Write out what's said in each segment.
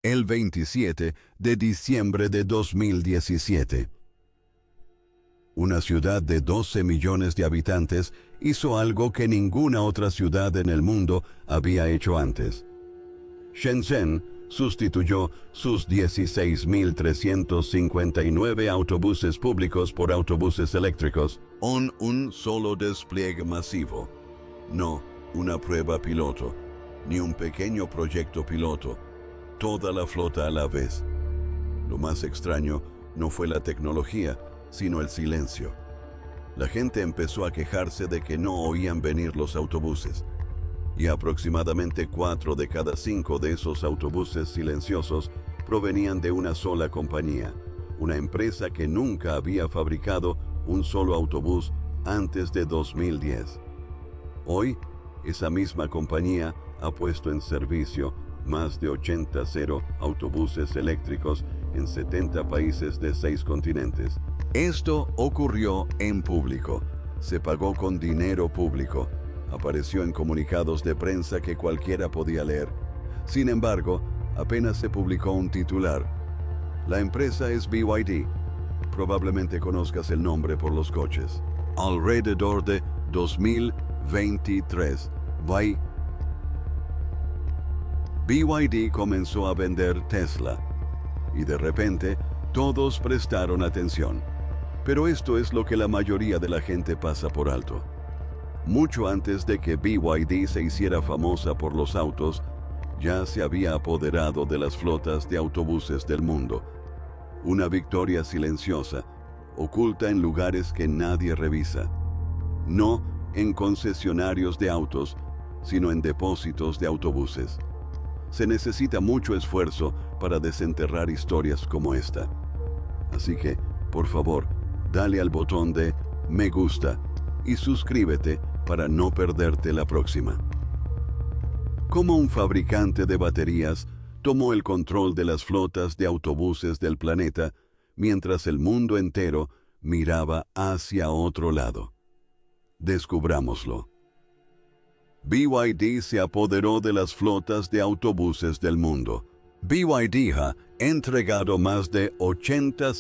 el 27 de diciembre de 2017. Una ciudad de 12 millones de habitantes hizo algo que ninguna otra ciudad en el mundo había hecho antes. Shenzhen sustituyó sus 16.359 autobuses públicos por autobuses eléctricos en un solo despliegue masivo. No una prueba piloto, ni un pequeño proyecto piloto, toda la flota a la vez. Lo más extraño no fue la tecnología, sino el silencio. La gente empezó a quejarse de que no oían venir los autobuses, y aproximadamente 4 de cada 5 de esos autobuses silenciosos provenían de una sola compañía, una empresa que nunca había fabricado un solo autobús antes de 2010. Hoy, esa misma compañía ha puesto en servicio más de 80 autobuses eléctricos en 70 países de 6 continentes. Esto ocurrió en público, se pagó con dinero público, apareció en comunicados de prensa que cualquiera podía leer. Sin embargo, apenas se publicó un titular. La empresa es BYD. Probablemente conozcas el nombre por los coches. Alrededor de 2023, BYD comenzó a vender Tesla, y de repente todos prestaron atención. Pero esto es lo que la mayoría de la gente pasa por alto. Mucho antes de que BYD se hiciera famosa por los autos, ya se había apoderado de las flotas de autobuses del mundo. Una victoria silenciosa, oculta en lugares que nadie revisa. No en concesionarios de autos, sino en depósitos de autobuses. Se necesita mucho esfuerzo para desenterrar historias como esta. Así que, por favor, dale al botón de me gusta y suscríbete para no perderte la próxima. ¿Cómo un fabricante de baterías tomó el control de las flotas de autobuses del planeta mientras el mundo entero miraba hacia otro lado? Descubrámoslo. BYD se apoderó de las flotas de autobuses del mundo. BYD ha entregado más de 80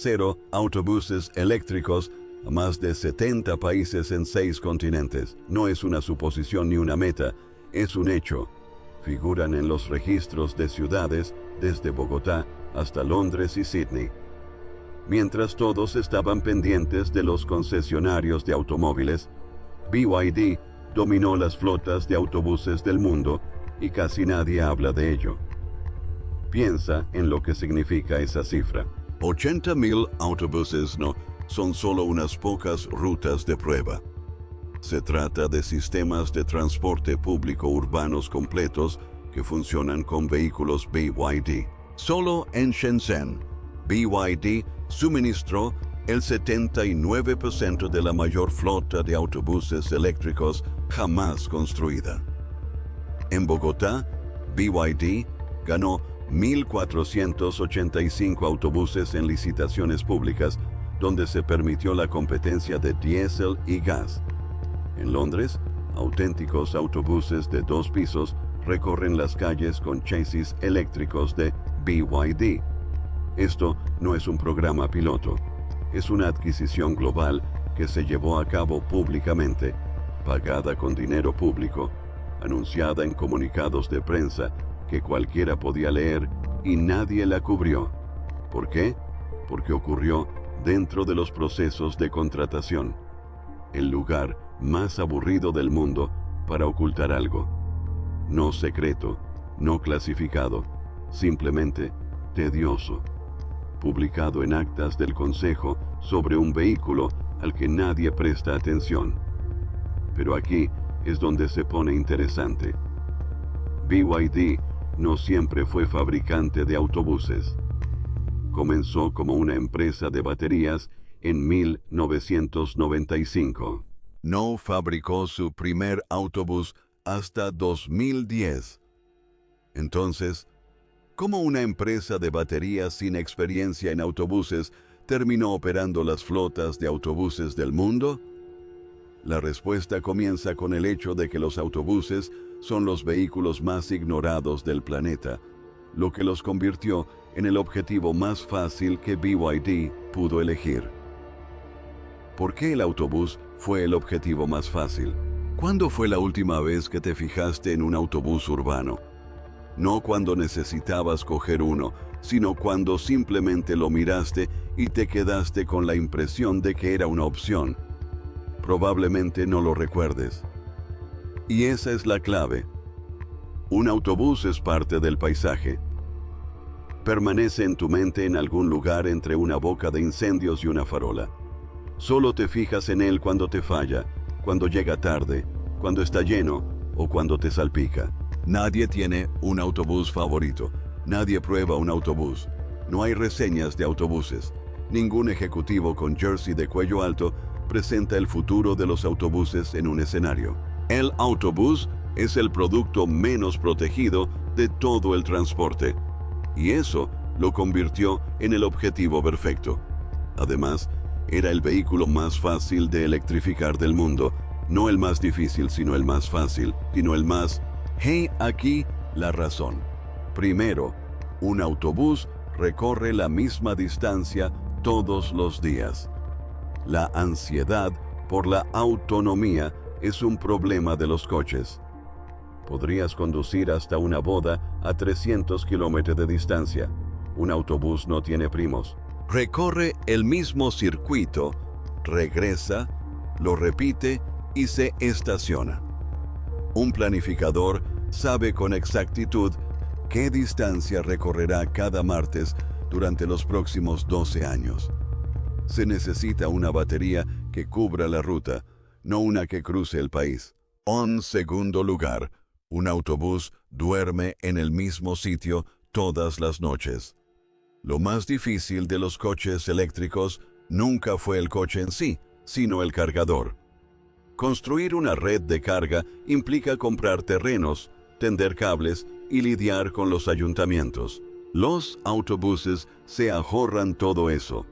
autobuses eléctricos a más de 70 países en 6 continentes. No es una suposición ni una meta, es un hecho. Figuran en los registros de ciudades desde Bogotá hasta Londres y Sydney. Mientras todos estaban pendientes de los concesionarios de automóviles, BYD dominó las flotas de autobuses del mundo y casi nadie habla de ello. Piensa en lo que significa esa cifra. 80.000 autobuses no son solo unas pocas rutas de prueba. Se trata de sistemas de transporte público urbanos completos que funcionan con vehículos BYD. Solo en Shenzhen, BYD suministró el 79% de la mayor flota de autobuses eléctricos jamás construida. En Bogotá, BYD ganó 1.485 autobuses en licitaciones públicas, donde se permitió la competencia de diésel y gas. En Londres, auténticos autobuses de 2 pisos recorren las calles con chasis eléctricos de BYD. Esto no es un programa piloto, es una adquisición global que se llevó a cabo públicamente, pagada con dinero público, anunciada en comunicados de prensa que cualquiera podía leer y nadie la cubrió. ¿Por qué? Porque ocurrió dentro de los procesos de contratación, el lugar más aburrido del mundo para ocultar algo. No secreto, no clasificado, simplemente tedioso. Publicado en actas del Consejo sobre un vehículo al que nadie presta atención. Pero aquí es donde se pone interesante. BYD no siempre fue fabricante de autobuses. Comenzó como una empresa de baterías en 1995. No fabricó su primer autobús hasta 2010. Entonces, ¿cómo una empresa de baterías sin experiencia en autobuses terminó operando las flotas de autobuses del mundo? La respuesta comienza con el hecho de que los autobuses son los vehículos más ignorados del planeta, lo que los convirtió en el objetivo más fácil que BYD pudo elegir. ¿Por qué el autobús fue el objetivo más fácil? ¿Cuándo fue la última vez que te fijaste en un autobús urbano? No cuando necesitabas coger uno, sino cuando simplemente lo miraste y te quedaste con la impresión de que era una opción. Probablemente no lo recuerdes. Y esa es la clave. Un autobús es parte del paisaje. Permanece en tu mente en algún lugar entre una boca de incendios y una farola. Solo te fijas en él cuando te falla, cuando llega tarde, cuando está lleno o cuando te salpica. Nadie tiene un autobús favorito. Nadie prueba un autobús. No hay reseñas de autobuses. Ningún ejecutivo con jersey de cuello alto presenta el futuro de los autobuses en un escenario. El autobús es el producto menos protegido de todo el transporte. Y eso lo convirtió en el objetivo perfecto. Además, era el vehículo más fácil de electrificar del mundo. No el más difícil, sino el más fácil, sino el más... Hey, aquí la razón. Primero, un autobús recorre la misma distancia todos los días. La ansiedad por la autonomía es un problema de los coches. Podrías conducir hasta una boda a 300 kilómetros de distancia. Un autobús no tiene primos. Recorre el mismo circuito, regresa, lo repite y se estaciona. Un planificador sabe con exactitud qué distancia recorrerá cada martes durante los próximos 12 años. Se necesita una batería que cubra la ruta, no una que cruce el país. En segundo lugar, un autobús duerme en el mismo sitio todas las noches. Lo más difícil de los coches eléctricos nunca fue el coche en sí, sino el cargador. Construir una red de carga implica comprar terrenos, tender cables y lidiar con los ayuntamientos. Los autobuses se ahorran todo eso.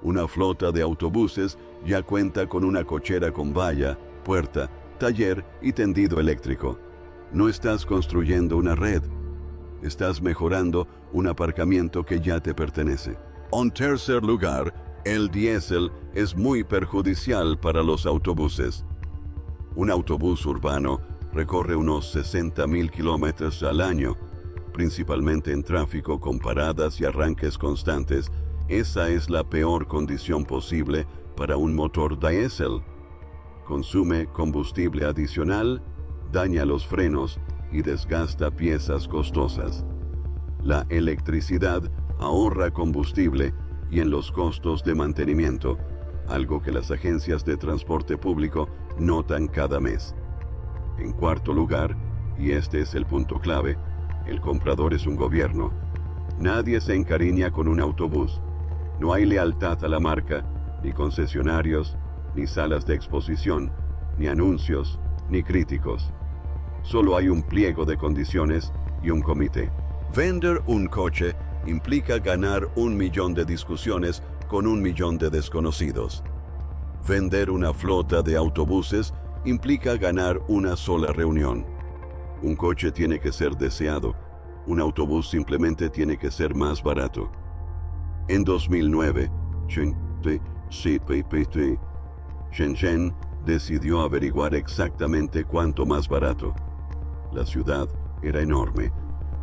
Una flota de autobuses ya cuenta con una cochera con valla, puerta, taller y tendido eléctrico. No estás construyendo una red. Estás mejorando un aparcamiento que ya te pertenece. En tercer lugar, el diésel es muy perjudicial para los autobuses. Un autobús urbano recorre unos 60.000 kilómetros al año, principalmente en tráfico con paradas y arranques constantes. Esa es la peor condición posible para un motor diésel. Consume combustible adicional, daña los frenos y desgasta piezas costosas. La electricidad ahorra combustible y en los costos de mantenimiento, algo que las agencias de transporte público notan cada mes. En cuarto lugar, y este es el punto clave, el comprador es un gobierno. Nadie se encariña con un autobús. No hay lealtad a la marca, ni concesionarios, ni salas de exposición, ni anuncios, ni críticos. Solo hay un pliego de condiciones y un comité. Vender un coche implica ganar 1 millón de discusiones con 1 millón de desconocidos. Vender una flota de autobuses implica ganar una sola reunión. Un coche tiene que ser deseado. Un autobús simplemente tiene que ser más barato. En 2009, Shenzhen decidió averiguar exactamente cuánto más barato. La ciudad era enorme,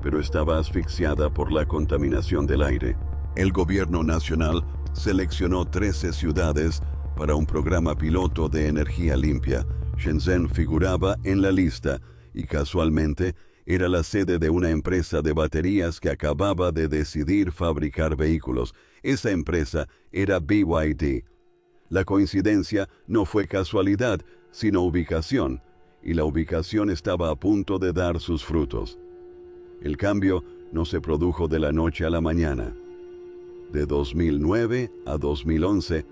pero estaba asfixiada por la contaminación del aire. El gobierno nacional seleccionó 13 ciudades para un programa piloto de energía limpia. Shenzhen figuraba en la lista y casualmente era la sede de una empresa de baterías que acababa de decidir fabricar vehículos. Esa empresa era BYD. La coincidencia no fue casualidad, sino ubicación, y la ubicación estaba a punto de dar sus frutos. El cambio no se produjo de la noche a la mañana. De 2009 a 2011,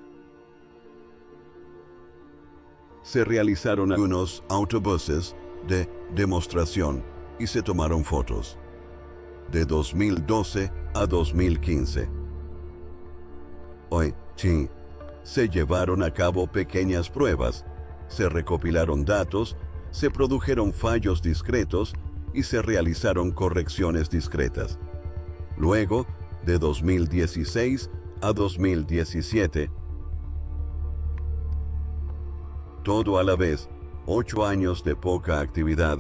se realizaron algunos autobuses de demostración y se tomaron fotos. De 2012 a 2015. Hoy, sí, se llevaron a cabo pequeñas pruebas, se recopilaron datos, se produjeron fallos discretos y se realizaron correcciones discretas. Luego, de 2016 a 2017, todo a la vez, 8 años de poca actividad,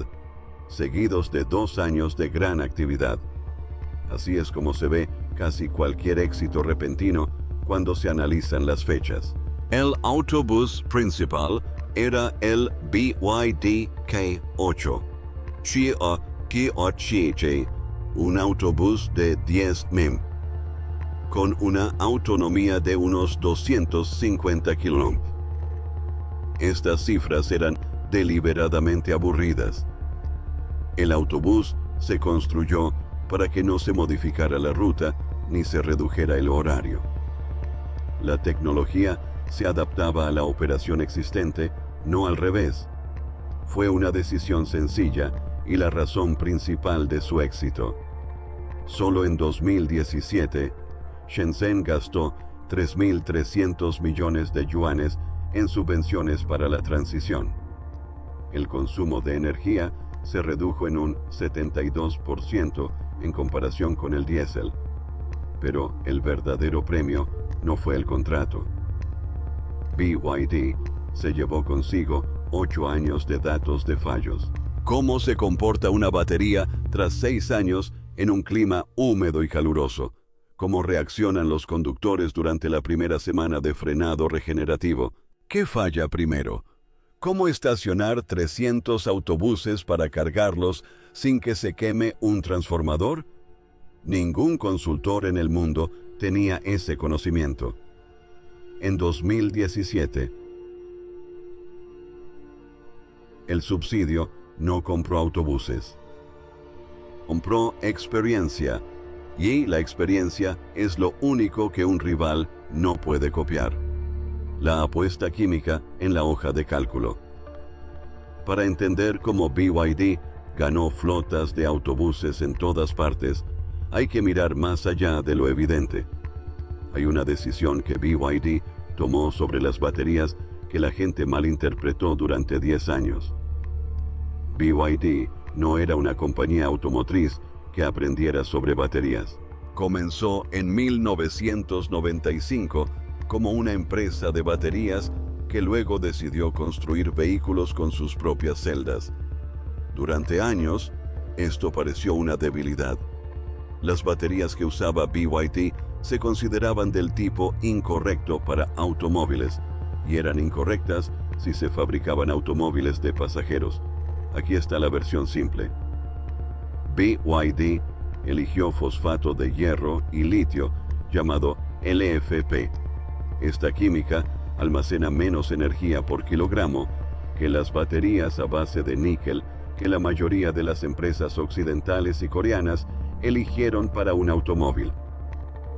seguidos de 2 años de gran actividad. Así es como se ve casi cualquier éxito repentino cuando se analizan las fechas. El autobús principal era el BYD K8, un autobús de 10 mem, con una autonomía de unos 250 km. Estas cifras eran deliberadamente aburridas. El autobús se construyó para que no se modificara la ruta ni se redujera el horario. La tecnología se adaptaba a la operación existente, no al revés. Fue una decisión sencilla y la razón principal de su éxito. Solo en 2017, Shenzhen gastó 3.300 millones de yuanes en subvenciones para la transición. El consumo de energía se redujo en un 72% en comparación con el diésel. Pero el verdadero premio no fue el contrato. BYD se llevó consigo 8 años de datos de fallos. ¿Cómo se comporta una batería tras 6 años en un clima húmedo y caluroso? ¿Cómo reaccionan los conductores durante la primera semana de frenado regenerativo? ¿Qué falla primero? ¿Cómo estacionar 300 autobuses para cargarlos sin que se queme un transformador? Ningún consultor en el mundo tenía ese conocimiento. En 2017, el subsidio no compró autobuses. Compró experiencia, y la experiencia es lo único que un rival no puede copiar. La apuesta química en la hoja de cálculo. Para entender cómo BYD ganó flotas de autobuses en todas partes, hay que mirar más allá de lo evidente. Hay una decisión que BYD tomó sobre las baterías que la gente malinterpretó durante 10 años. BYD no era una compañía automotriz que aprendiera sobre baterías. Comenzó en 1995 como una empresa de baterías que luego decidió construir vehículos con sus propias celdas. Durante años, esto pareció una debilidad. Las baterías que usaba BYD se consideraban del tipo incorrecto para automóviles y eran incorrectas si se fabricaban automóviles de pasajeros. Aquí está la versión simple. BYD eligió fosfato de hierro y litio llamado LFP. Esta química almacena menos energía por kilogramo que las baterías a base de níquel que la mayoría de las empresas occidentales y coreanas eligieron para un automóvil.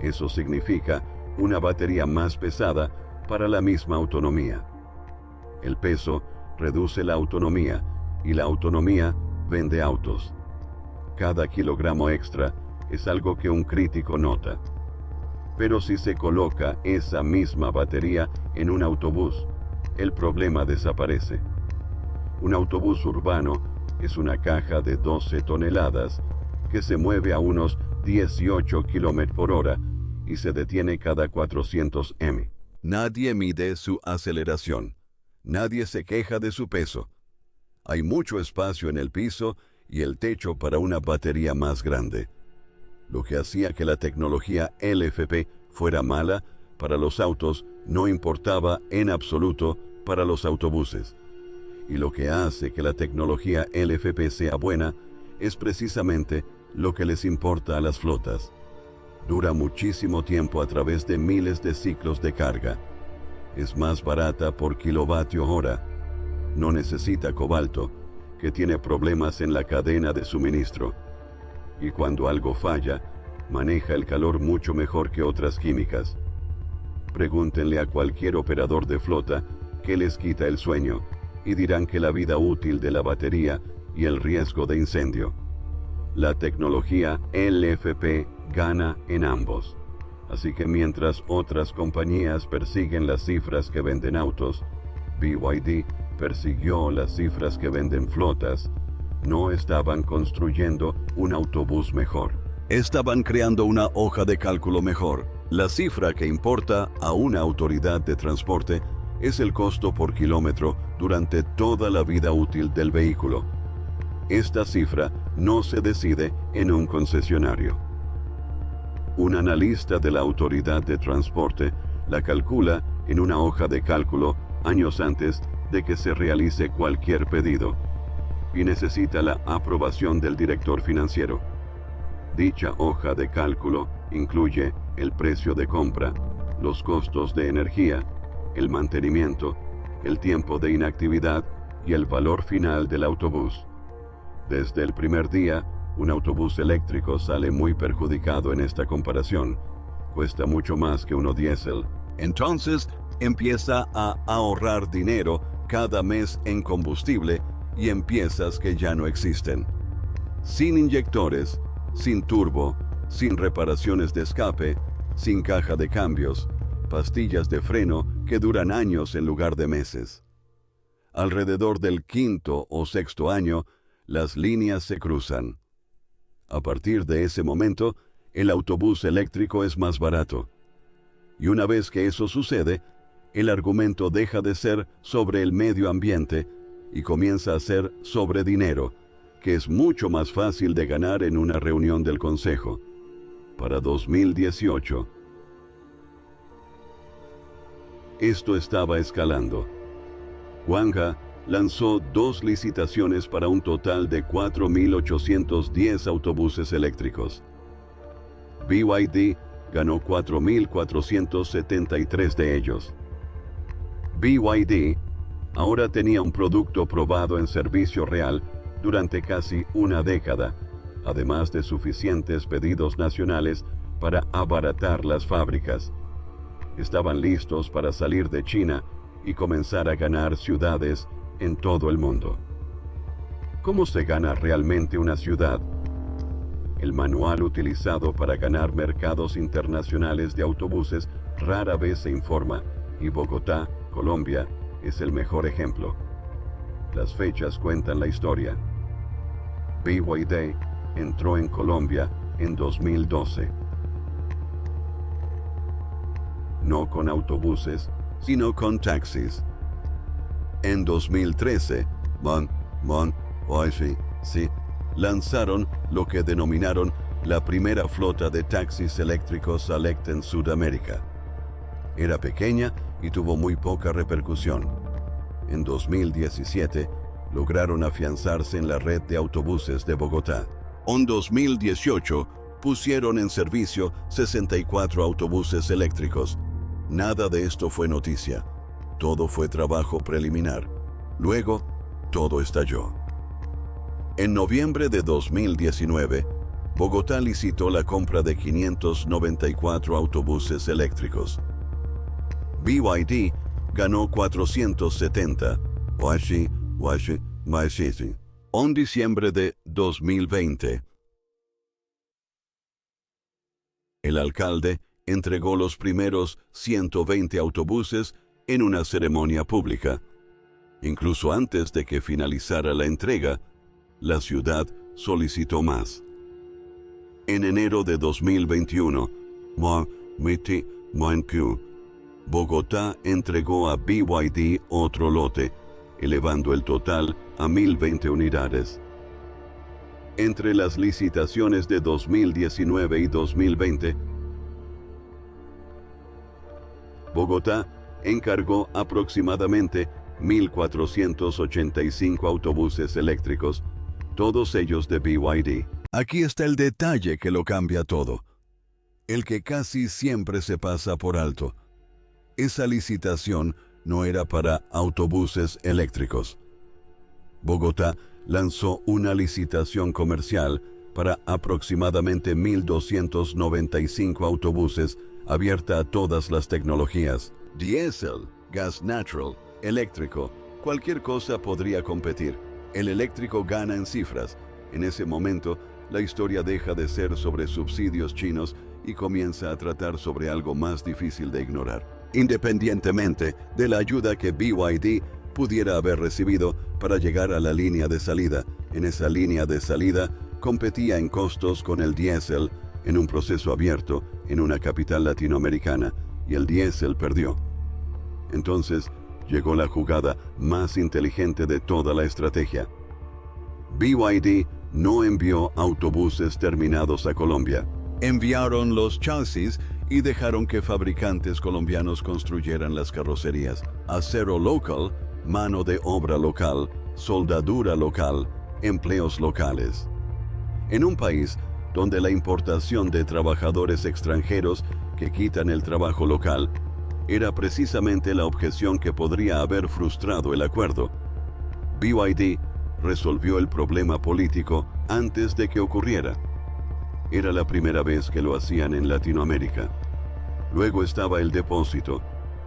Eso significa una batería más pesada para la misma autonomía. El peso reduce la autonomía y la autonomía vende autos. Cada kilogramo extra es algo que un crítico nota. Pero si se coloca esa misma batería en un autobús, el problema desaparece. Un autobús urbano es una caja de 12 toneladas que se mueve a unos 18 km por hora y se detiene cada 400 m. Nadie mide su aceleración. Nadie se queja de su peso. Hay mucho espacio en el piso y el techo para una batería más grande. Lo que hacía que la tecnología LFP fuera mala para los autos no importaba en absoluto para los autobuses. Y lo que hace que la tecnología LFP sea buena es precisamente lo que les importa a las flotas. Dura muchísimo tiempo a través de miles de ciclos de carga. Es más barata por kilovatio hora. No necesita cobalto, que tiene problemas en la cadena de suministro. Y cuando algo falla, maneja el calor mucho mejor que otras químicas. Pregúntenle a cualquier operador de flota qué les quita el sueño, y dirán que la vida útil de la batería y el riesgo de incendio. La tecnología LFP gana en ambos. Así que mientras otras compañías persiguen las cifras que venden autos, BYD persiguió las cifras que venden flotas. No estaban construyendo un autobús mejor. Estaban creando una hoja de cálculo mejor. La cifra que importa a una autoridad de transporte es el costo por kilómetro durante toda la vida útil del vehículo. Esta cifra no se decide en un concesionario. Un analista de la autoridad de transporte la calcula en una hoja de cálculo años antes de que se realice cualquier pedido y necesita la aprobación del director financiero. Dicha hoja de cálculo incluye el precio de compra, los costos de energía, el mantenimiento, el tiempo de inactividad y el valor final del autobús. Desde el primer día, un autobús eléctrico sale muy perjudicado en esta comparación. Cuesta mucho más que uno diésel. Entonces, empieza a ahorrar dinero cada mes en combustible y en piezas que ya no existen. Sin inyectores, sin turbo, sin reparaciones de escape, sin caja de cambios, pastillas de freno que duran años en lugar de meses. Alrededor del quinto o sexto año, las líneas se cruzan. A partir de ese momento, el autobús eléctrico es más barato. Y una vez que eso sucede, el argumento deja de ser sobre el medio ambiente y comienza a ser sobre dinero, que es mucho más fácil de ganar en una reunión del Consejo. Para 2018, esto estaba escalando. Huanga lanzó 2 licitaciones para un total de 4.810 autobuses eléctricos. BYD ganó 4.473 de ellos. BYD ahora tenía un producto probado en servicio real durante casi una década, además de suficientes pedidos nacionales para abaratar las fábricas. Estaban listos para salir de China y comenzar a ganar ciudades en todo el mundo. ¿Cómo se gana realmente una ciudad? El manual utilizado para ganar mercados internacionales de autobuses rara vez se informa, y Bogotá, Colombia, es el mejor ejemplo. Las fechas cuentan la historia. BYD entró en Colombia en 2012. No con autobuses, sino con taxis. En 2013, lanzaron lo que denominaron la primera flota de taxis eléctricos Select en Sudamérica. Era pequeña y tuvo muy poca repercusión. En 2017, lograron afianzarse en la red de autobuses de Bogotá. En 2018, pusieron en servicio 64 autobuses eléctricos. Nada de esto fue noticia. Todo fue trabajo preliminar. Luego, todo estalló. En noviembre de 2019, Bogotá licitó la compra de 594 autobuses eléctricos. BYD ganó 470. En diciembre de 2020, el alcalde entregó los primeros 120 autobuses en una ceremonia pública. Incluso antes de que finalizara la entrega, la ciudad solicitó más. En enero de 2021, Bogotá entregó a BYD otro lote, elevando el total a 1.020 unidades. Entre las licitaciones de 2019 y 2020, Bogotá encargó aproximadamente 1.485 autobuses eléctricos, todos ellos de BYD. Aquí está el detalle que lo cambia todo, el que casi siempre se pasa por alto. Esa licitación no era para autobuses eléctricos. Bogotá lanzó una licitación comercial para aproximadamente 1.295 autobuses abierta a todas las tecnologías. Diésel, gas natural, eléctrico, cualquier cosa podría competir. El eléctrico gana en cifras. En ese momento, la historia deja de ser sobre subsidios chinos y comienza a tratar sobre algo más difícil de ignorar. Independientemente de la ayuda que BYD pudiera haber recibido para llegar a la línea de salida, en esa línea de salida competía en costos con el diésel en un proceso abierto en una capital latinoamericana y el diésel perdió. Entonces llegó la jugada más inteligente de toda la estrategia. BYD no envió autobuses terminados a Colombia. Enviaron los chasis y dejaron que fabricantes colombianos construyeran las carrocerías. Acero local, mano de obra local, soldadura local, empleos locales. En un país donde la importación de trabajadores extranjeros que quitan el trabajo local era precisamente la objeción que podría haber frustrado el acuerdo, BYD resolvió el problema político antes de que ocurriera. Era la primera vez que lo hacían en Latinoamérica. Luego estaba el depósito,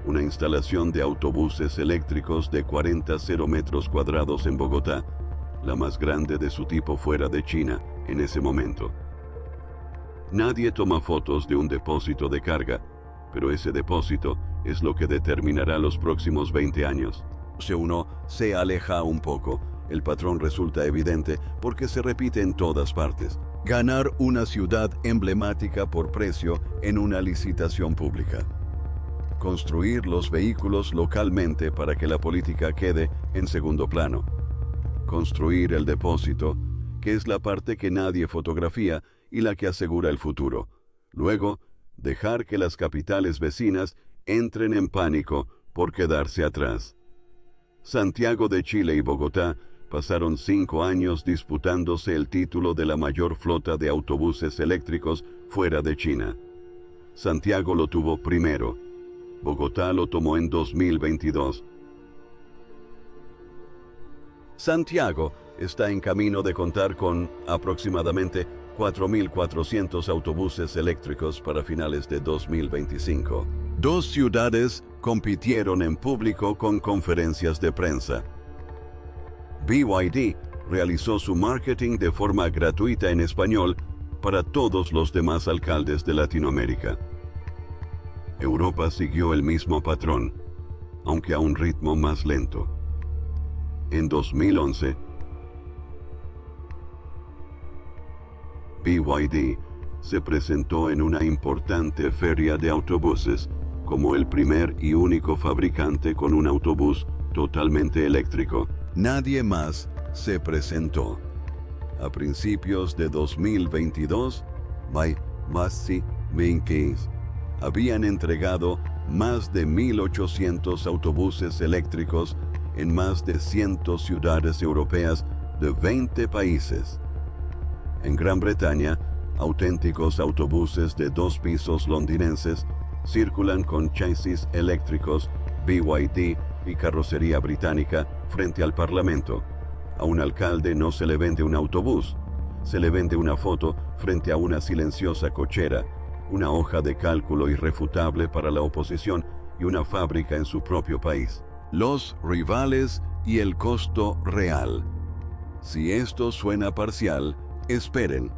una instalación de autobuses eléctricos de 40 metros cuadrados en Bogotá, la más grande de su tipo fuera de China en ese momento. Nadie toma fotos de un depósito de carga, pero ese depósito es lo que determinará los próximos 20 años. Si uno se aleja un poco, el patrón resulta evidente porque se repite en todas partes. Ganar una ciudad emblemática por precio en una licitación pública. Construir los vehículos localmente para que la política quede en segundo plano. Construir el depósito, que es la parte que nadie fotografía y la que asegura el futuro. Luego, dejar que las capitales vecinas entren en pánico por quedarse atrás. Santiago de Chile y Bogotá pasaron 5 años disputándose el título de la mayor flota de autobuses eléctricos fuera de China. Santiago lo tuvo primero. Bogotá lo tomó en 2022. Santiago está en camino de contar con aproximadamente 4.400 autobuses eléctricos para finales de 2025. 2 ciudades compitieron en público con conferencias de prensa. BYD realizó su marketing de forma gratuita en español para todos los demás alcaldes de Latinoamérica. Europa siguió el mismo patrón, aunque a un ritmo más lento. En 2011, BYD se presentó en una importante feria de autobuses como el primer y único fabricante con un autobús totalmente eléctrico. Nadie más se presentó. A principios de 2022, habían entregado más de 1.800 autobuses eléctricos en más de 100 ciudades europeas de 20 países. En Gran Bretaña, auténticos autobuses de 2 pisos londinenses circulan con chasis eléctricos BYD y carrocería británica frente al Parlamento. A un alcalde no se le vende un autobús, se le vende una foto frente a una silenciosa cochera, una hoja de cálculo irrefutable para la oposición y una fábrica en su propio país. Los rivales y el costo real. Si esto suena parcial, esperen,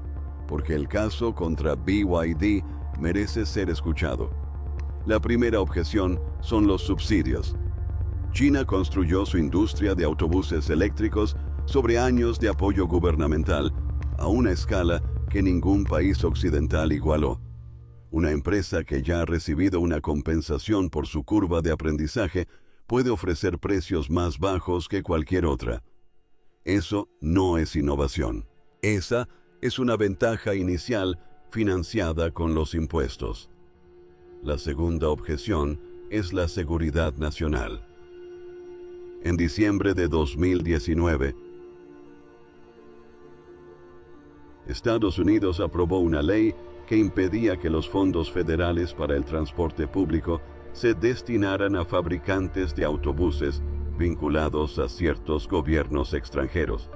porque el caso contra BYD merece ser escuchado. La primera objeción son los subsidios. China construyó su industria de autobuses eléctricos sobre años de apoyo gubernamental a una escala que ningún país occidental igualó. Una empresa que ya ha recibido una compensación por su curva de aprendizaje puede ofrecer precios más bajos que cualquier otra. Eso no es innovación. Esa es una ventaja inicial financiada con los impuestos. La segunda objeción es la seguridad nacional. En diciembre de 2019, Estados Unidos aprobó una ley que impedía que los fondos federales para el transporte público se destinaran a fabricantes de autobuses vinculados a ciertos gobiernos extranjeros.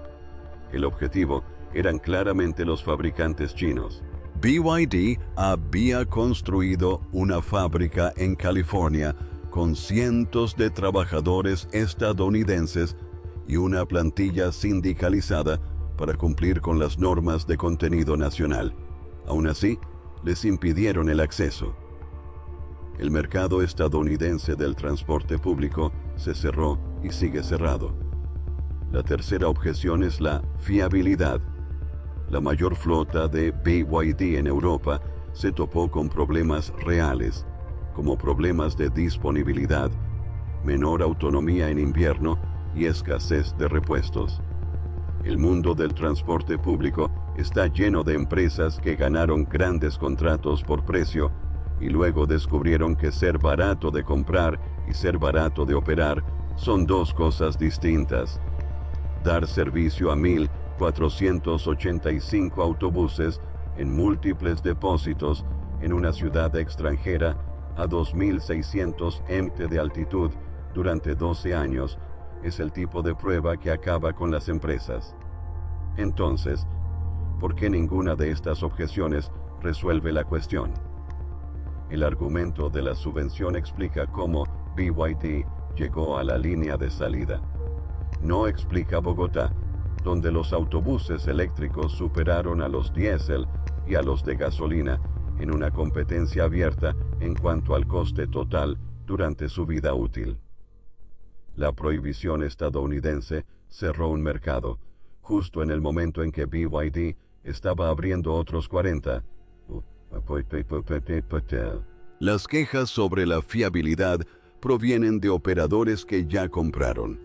El objetivo eran claramente los fabricantes chinos. BYD había construido una fábrica en California con cientos de trabajadores estadounidenses y una plantilla sindicalizada para cumplir con las normas de contenido nacional. Aún así, les impidieron el acceso. El mercado estadounidense del transporte público se cerró y sigue cerrado. La tercera objeción es la fiabilidad. la mayor flota de BYD en Europa se topó con problemas reales, como problemas de disponibilidad, menor autonomía en invierno y escasez de repuestos. El mundo del transporte público está lleno de empresas que ganaron grandes contratos por precio y luego descubrieron que ser barato de comprar y ser barato de operar son dos cosas distintas. Dar servicio a 1.485 autobuses en múltiples depósitos en una ciudad extranjera a 2.600 mt de altitud durante 12 años es el tipo de prueba que acaba con las empresas. Entonces, ¿por qué ninguna de estas objeciones resuelve la cuestión? El argumento de la subvención explica cómo BYD llegó a la línea de salida. No explica Bogotá, donde los autobuses eléctricos superaron a los diésel y a los de gasolina en una competencia abierta en cuanto al coste total durante su vida útil. La prohibición estadounidense cerró un mercado, justo en el momento en que BYD estaba abriendo otros 40. Las quejas sobre la fiabilidad provienen de operadores que ya compraron.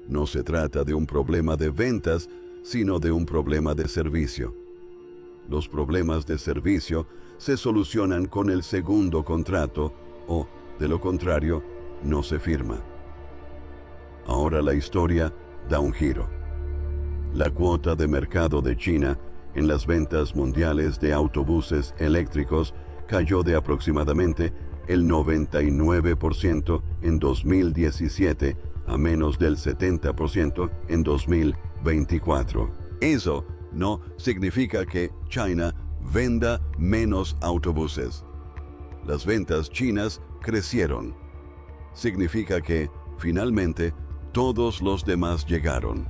No se trata de un problema de ventas, sino de un problema de servicio. Los problemas de servicio se solucionan con el segundo contrato o, de lo contrario, no se firma. Ahora la historia da un giro. La cuota de mercado de China en las ventas mundiales de autobuses eléctricos cayó de aproximadamente el 99% en 2017 a menos del 70% en 2024. Eso no significa que China venda menos autobuses. Las ventas chinas crecieron. Significa que, finalmente, todos los demás llegaron.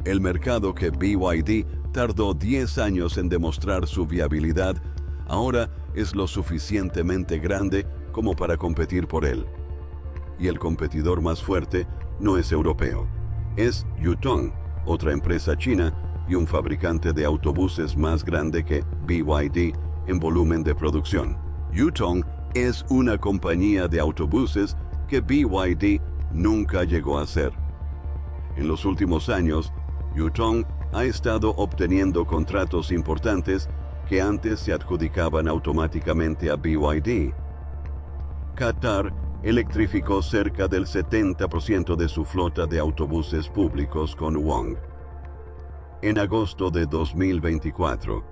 El mercado que BYD tardó 10 años en demostrar su viabilidad, ahora es lo suficientemente grande como para competir por él. Y el competidor más fuerte no es europeo, es Yutong, otra empresa china y un fabricante de autobuses más grande que BYD en volumen de producción. Yutong es una compañía de autobuses que BYD nunca llegó a ser. En los últimos años, Yutong ha estado obteniendo contratos importantes que antes se adjudicaban automáticamente a BYD. Qatar electrificó cerca del 70% de su flota de autobuses públicos con Wong. En agosto de 2024,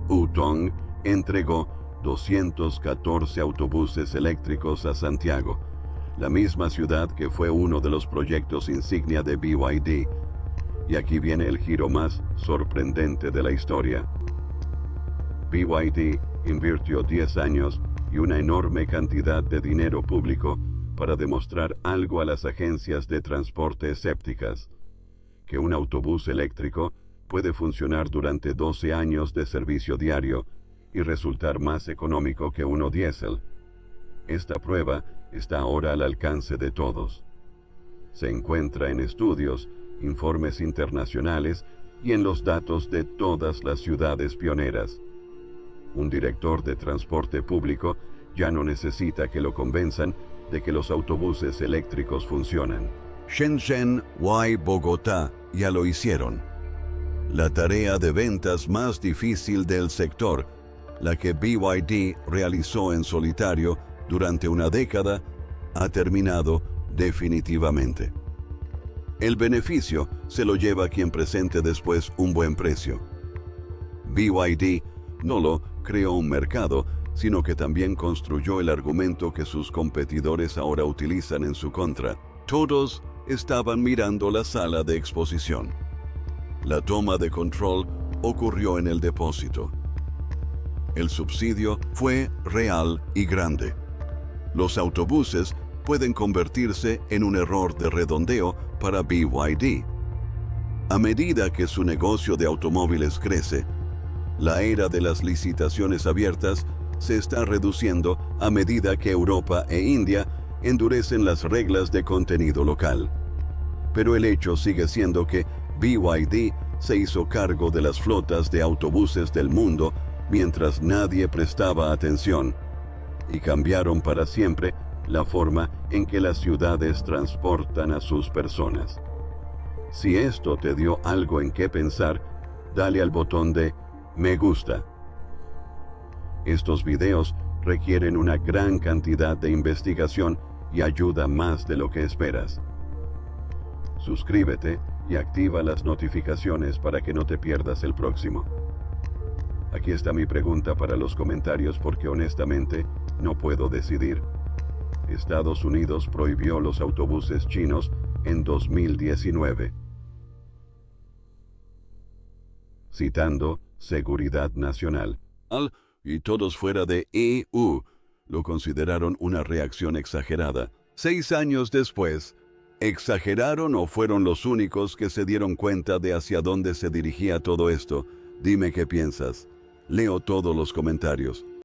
Yutong entregó 214 autobuses eléctricos a Santiago, la misma ciudad que fue uno de los proyectos insignia de BYD. Y aquí viene el giro más sorprendente de la historia. BYD invirtió 10 años y una enorme cantidad de dinero público para demostrar algo a las agencias de transporte escépticas, que un autobús eléctrico puede funcionar durante 12 años de servicio diario y resultar más económico que uno diésel. Esta prueba está ahora al alcance de todos. Se encuentra en estudios, informes internacionales y en los datos de todas las ciudades pioneras. Un director de transporte público ya no necesita que lo convenzan de que los autobuses eléctricos funcionan. Shenzhen y Bogotá ya lo hicieron. La tarea de ventas más difícil del sector, la que BYD realizó en solitario durante una década, ha terminado definitivamente. El beneficio se lo lleva quien presente después un buen precio. BYD no lo creó un mercado, sino que también construyó el argumento que sus competidores ahora utilizan en su contra. Todos estaban mirando la sala de exposición. La toma de control ocurrió en el depósito. El subsidio fue real y grande. Los autobuses pueden convertirse en un error de redondeo para BYD. A medida que su negocio de automóviles crece, la era de las licitaciones abiertas se está reduciendo a medida que Europa e India endurecen las reglas de contenido local. Pero el hecho sigue siendo que BYD se hizo cargo de las flotas de autobuses del mundo mientras nadie prestaba atención, y cambiaron para siempre la forma en que las ciudades transportan a sus personas. Si esto te dio algo en qué pensar, dale al botón de me gusta. Estos videos requieren una gran cantidad de investigación y ayuda más de lo que esperas. Suscríbete y activa las notificaciones para que no te pierdas el próximo. Aquí está mi pregunta para los comentarios porque honestamente no puedo decidir. Estados Unidos prohibió los autobuses chinos en 2019. Citando Seguridad Nacional. Y todos fuera de EU lo consideraron una reacción exagerada. 6 años después, ¿exageraron o fueron los únicos que se dieron cuenta de hacia dónde se dirigía todo esto? Dime qué piensas. Leo todos los comentarios.